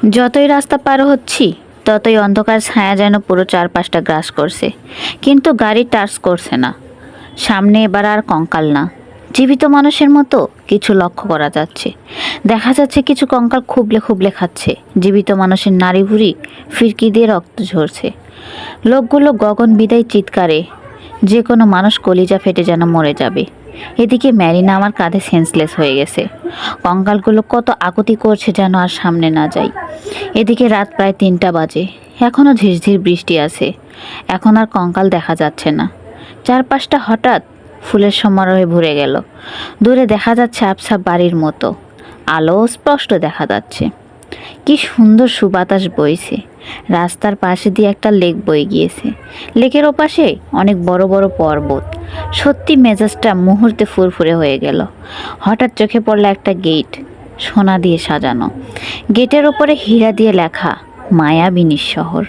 যতই রাস্তা পার হচ্ছি ততই অন্ধকার ছায়া যেন পুরো চারপাশটা গ্রাস করছে, কিন্তু গাড়ি টাচ করছে না। সামনে এবার আর কঙ্কাল না, জীবিত মানুষের মতো কিছু লক্ষ্য করা যাচ্ছে। দেখা যাচ্ছে কিছু কঙ্কাল খুবলে খুবলে খাচ্ছে, জীবিত মানুষের নাড়ি ভুড়ি ফিরকি দিয়ে রক্ত ঝরছে। লোকগুলো গগন বিদায় চিৎকারে যে কোনো মানুষ কলিজা ফেটে যেন মরে যাবে। এদিকে ম্যারিনা আমার কাঁধে সেন্সলেস হয়ে গেছে। কঙ্কালগুলো কত আকুতি করছে যেন আর সামনে না যাই। এদিকে রাত প্রায় 3টা বাজে, এখনও ঝিরঝির বৃষ্টি আছে। এখন আর কঙ্কাল দেখা যাচ্ছে না। চারপাশটা হঠাৎ ফুলের সমারোহে ভরে গেল। দূরে দেখা যাচ্ছে আবছা বাড়ির মতো, আলো স্পষ্ট দেখা যাচ্ছে। কি সুন্দর সুবাতাস বইছে। রাস্তার পাশে দিয়ে একটা লেক বয়ে গিয়েছে। লেকের ওপাশে অনেক বড় বড় পর্বত। সত্যি মেজাজটা মুহূর্তে ফুরফুরে হয়ে গেল। হঠাৎ চোখে পড়ল একটা গেট, সোনা দিয়ে সাজানো। গেটের ওপরে হীরা দিয়ে লেখা মায়াবিনী শহর।